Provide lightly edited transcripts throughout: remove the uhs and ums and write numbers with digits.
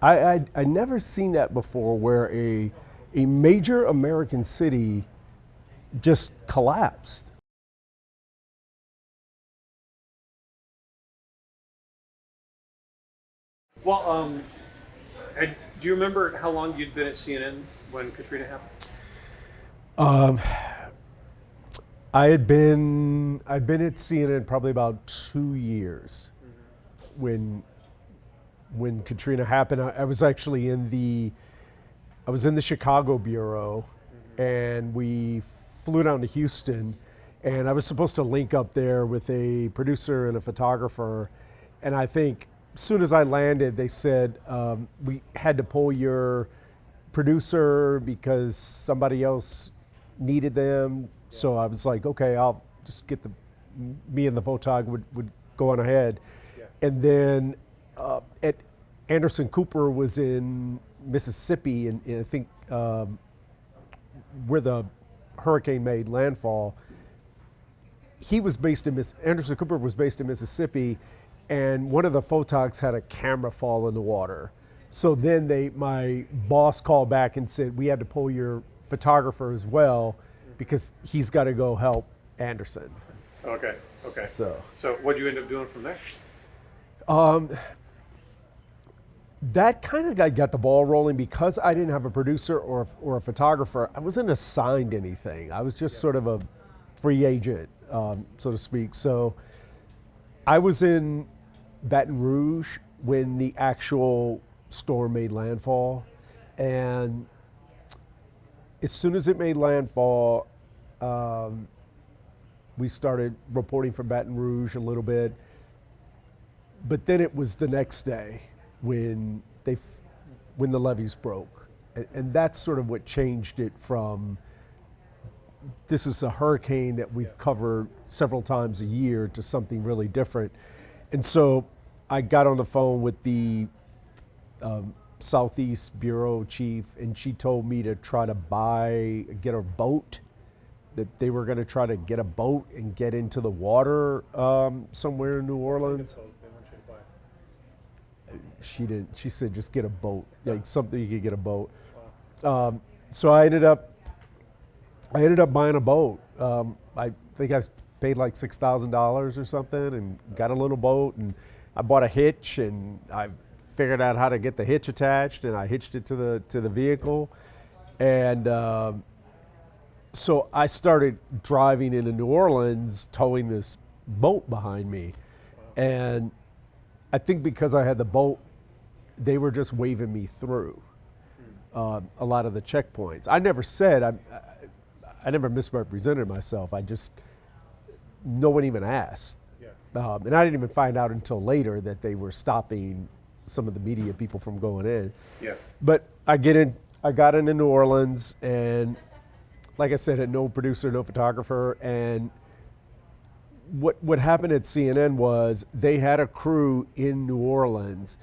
I never seen that before, where a major American city just collapsed. Well, do you remember how long you'd been at CNN when Katrina happened? Um, I'd been at CNN probably about 2 years when Katrina happened. I was actually I was in the Chicago bureau, and we flew down to Houston, and I was supposed to link up there with a producer and a photographer, and I think as soon as I landed, they said we had to pull your producer because somebody else needed them. So I was like, okay, I'll just get me and the photog would go on ahead. Yeah. And then at Anderson Cooper was in Mississippi, and I think where the hurricane made landfall. He was based in Anderson Cooper was based in Mississippi, and one of the photogs had a camera fall in the water. So then my boss called back and said, we had to pull your photographer as well because he's got to go help Anderson. Okay. So what'd you end up doing from there? That kind of got the ball rolling because I didn't have a producer or a photographer. I wasn't assigned anything. I was just sort of a free agent, so to speak. So I was in Baton Rouge when the actual storm made landfall, and as soon as it made landfall, we started reporting from Baton Rouge a little bit. But then it was the next day when the levees broke, and that's sort of what changed it from this is a hurricane that we've covered several times a year to something really different. And so I got on the phone with the Southeast Bureau chief, and she told me to try to get a boat, that they were going to try to get a boat and get into the water somewhere in New Orleans. She didn't. She said just get a boat, like something you could get a boat. So I ended up buying a boat. I think I paid like $6,000 or something, and got a little boat, and I bought a hitch, and I figured out how to get the hitch attached, and I hitched it to the vehicle, and so I started driving into New Orleans, towing this boat behind me, and I think because I had the boat, they were just waving me through a lot of the checkpoints. I never said I never misrepresented myself. No one even asked. Yeah. And I didn't even find out until later that they were stopping some of the media people from going in. Yeah. But I got into New Orleans, and like I said, had no producer, no photographer, and what happened at CNN was they had a crew in New Orleans,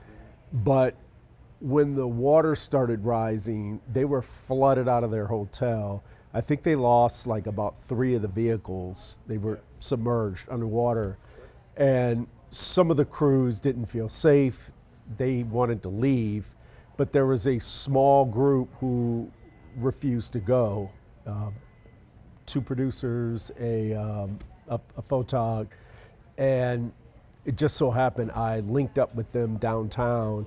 but when the water started rising, they were flooded out of their hotel. I think they lost like about 3 of the vehicles. They were submerged underwater, and some of the crews didn't feel safe. They wanted to leave, but there was a small group who refused to go. 2 producers, a photog, and it just so happened I linked up with them downtown,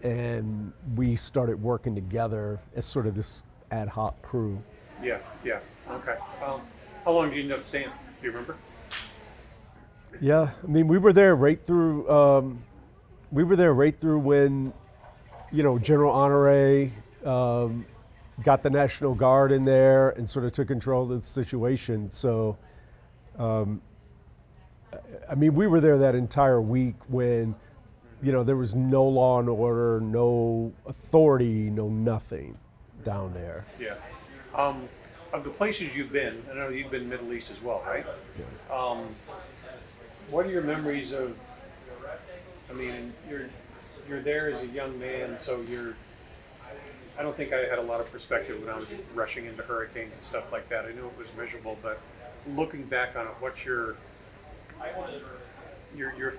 and we started working together as sort of this ad hoc crew. Yeah. Okay. How long did you end up staying? Do you remember? Yeah, I mean, we were there right through when, General Honore got the National Guard in there and sort of took control of the situation. So, I mean, we were there that entire week when, there was no law and order, no authority, no nothing down there. Yeah. Of the places you've been, I know you've been Middle East as well, right? Yeah. What are your memories of? I mean, you're there as a young man, so I don't think I had a lot of perspective when I was rushing into hurricanes and stuff like that. I knew it was miserable, but looking back on it, what's your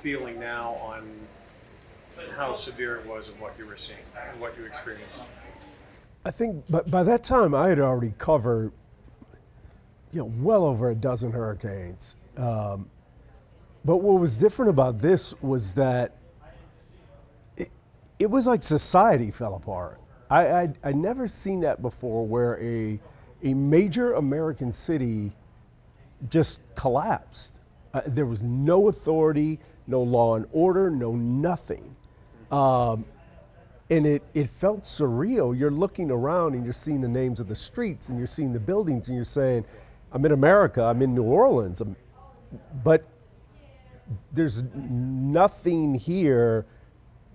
feeling now on how severe it was of what you were seeing and what you experienced. I think, but by that time I had already covered, well over a dozen hurricanes. But what was different about this was that it was like society fell apart. I'd never seen that before, where a major American city just collapsed. There was no authority, no law and order, no nothing. And it felt surreal. You're looking around and you're seeing the names of the streets and you're seeing the buildings and you're saying, I'm in America, I'm in New Orleans. But there's nothing here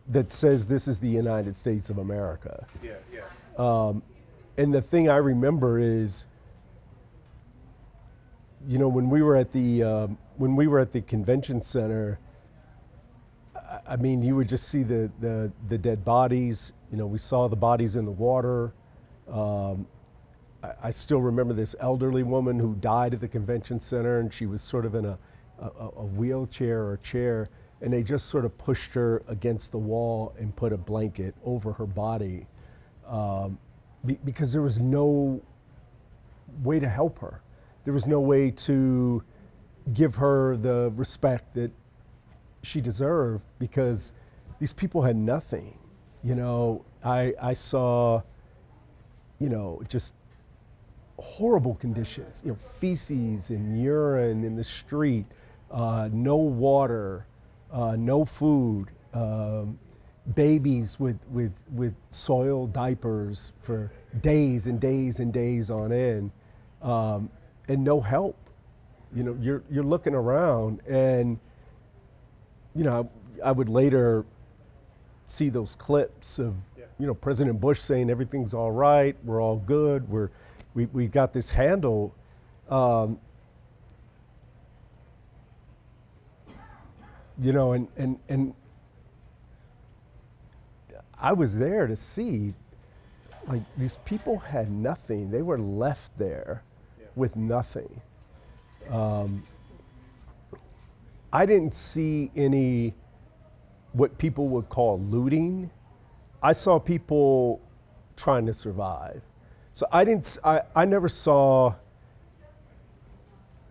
that says this is the United States of America. Yeah, yeah. And the thing I remember is, when we were at the convention center, I mean, you would just see the dead bodies. We saw the bodies in the water. I still remember this elderly woman who died at the convention center, and she was sort of in a wheelchair or chair, and they just sort of pushed her against the wall and put a blanket over her body because there was no way to help her. There was no way to give her the respect that she deserved, because these people had nothing. I saw, just horrible conditions, feces and urine in the street, no water, no food, babies with soiled diapers for days and days and days on end, and no help. You're looking around, and I would later see those clips of President Bush saying everything's all right, we're all good, we got this handle. And I was there to see, like, these people had nothing. They were left there with nothing. I didn't see any what people would call looting. I saw people trying to survive. So I never saw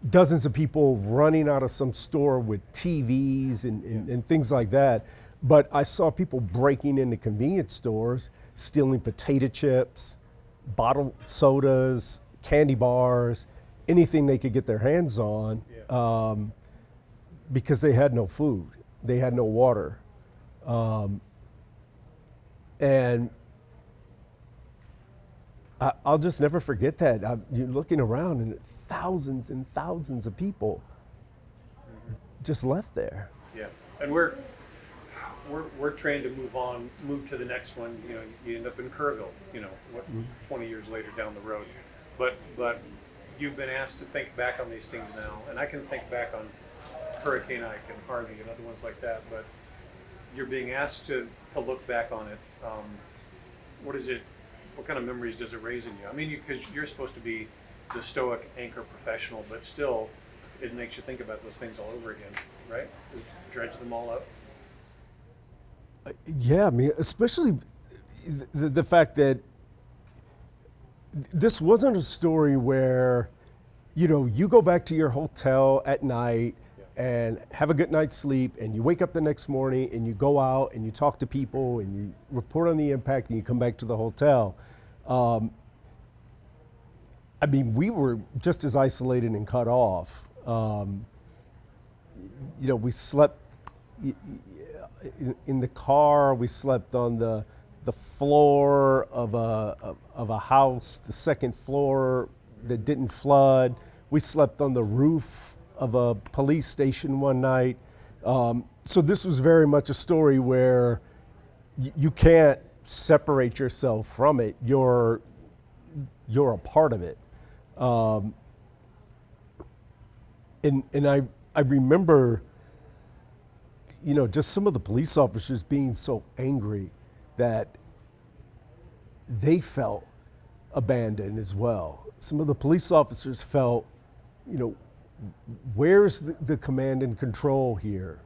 dozens of people running out of some store with TVs and things like that. But I saw people breaking into convenience stores, stealing potato chips, bottled sodas, candy bars, anything they could get their hands on, because they had no food, they had no water. And I'll just never forget that. You're looking around and thousands and thousands of people just left there. Yeah, and we're trained to move to the next one. You end up in Kerrville. 20 years later down the road, but you've been asked to think back on these things now, and I can think back on Hurricane Ike and Harvey and other ones like that. But you're being asked to look back on it. What is it? What kind of memories does it raise in you? I mean, because you're supposed to be the stoic anchor professional, but still, it makes you think about those things all over again, right? Dredge them all up. Yeah, I mean, especially the fact that this wasn't a story where, you go back to your hotel at night and have a good night's sleep, and you wake up the next morning and you go out and you talk to people and you report on the impact and you come back to the hotel. I mean, we were just as isolated and cut off. We slept in the car. We slept on the floor of a house, the second floor that didn't flood. We slept on the roof of a police station one night. So this was very much a story where you can't separate yourself from it. You're a part of it. And I remember, just some of the police officers being so angry that they felt abandoned as well. Some of the police officers felt, where's the command and control here?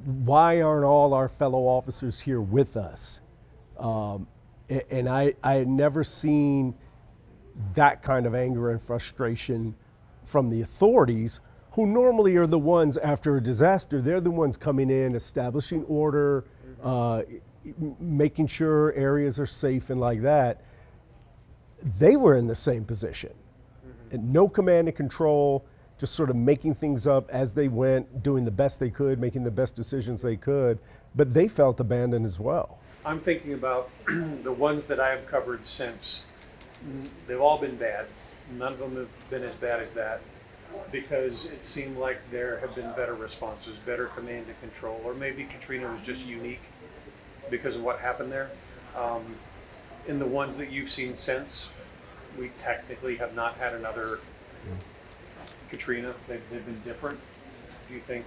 why aren't all our fellow officers here with us? And I had never seen that kind of anger and frustration from the authorities, who normally are the ones after a disaster. They're the ones coming in, establishing order, making sure areas are safe and like that. They were in the same position. And no command and control, just sort of making things up as they went, doing the best they could, making the best decisions they could, but they felt abandoned as well. I'm thinking about the ones that I have covered since. They've all been bad. None of them have been as bad as that, because it seemed like there have been better responses, better command and control, or maybe Katrina was just unique because of what happened there. In the ones that you've seen since, we technically have not had another Katrina. They've been different. Do you think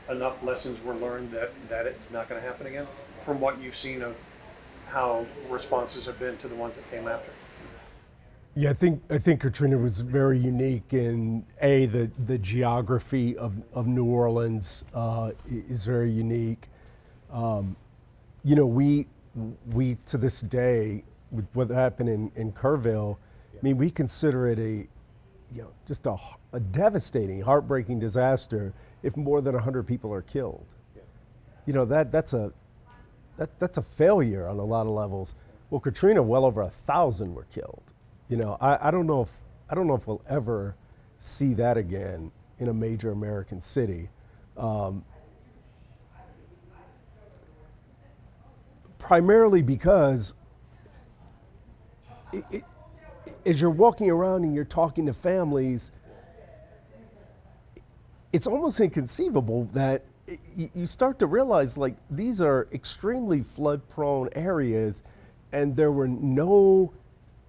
enough lessons were learned that it's not going to happen again, from what you've seen of how responses have been to the ones that came after? Yeah, I think Katrina was very unique in the geography of New Orleans is very unique. You know, we to this day, with what happened in Kerrville, I mean, we consider it just a devastating, heartbreaking disaster if more than 100 people are killed. You know, that's a failure on a lot of levels. Well, Katrina, well over 1,000 were killed. You know, I don't know if we'll ever see that again in a major American city. Primarily because as you're walking around and you're talking to families, it's almost inconceivable that you start to realize, like, these are extremely flood-prone areas, and there were no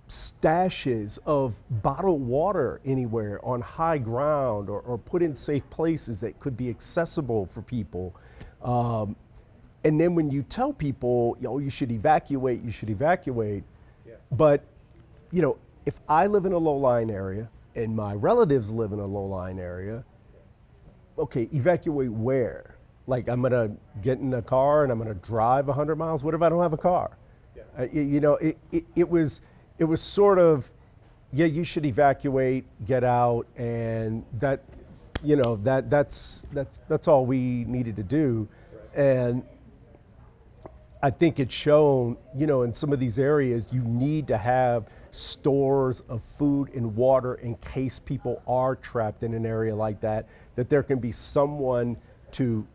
stashes of bottled water anywhere on high ground or put in safe places that could be accessible for people. And then when you tell people, you should evacuate, but, if I live in a low-lying area and my relatives live in a low-lying area, okay, evacuate where? Like, I'm gonna get in a car and I'm gonna drive 100 miles? What if I don't have a car? It was sort of, you should evacuate, get out, and that's all we needed to do. And I think it's shown, in some of these areas, you need to have stores of food and water in case people are trapped in an area like that there can be someone to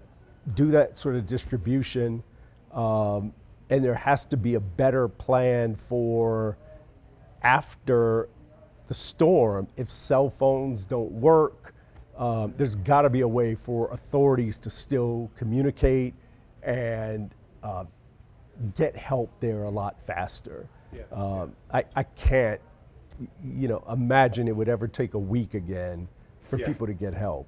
do that sort of distribution. And there has to be a better plan for after the storm. If cell phones don't work, there's got to be a way for authorities to still communicate and get help there a lot faster. I can't, imagine it would ever take a week again for people to get help.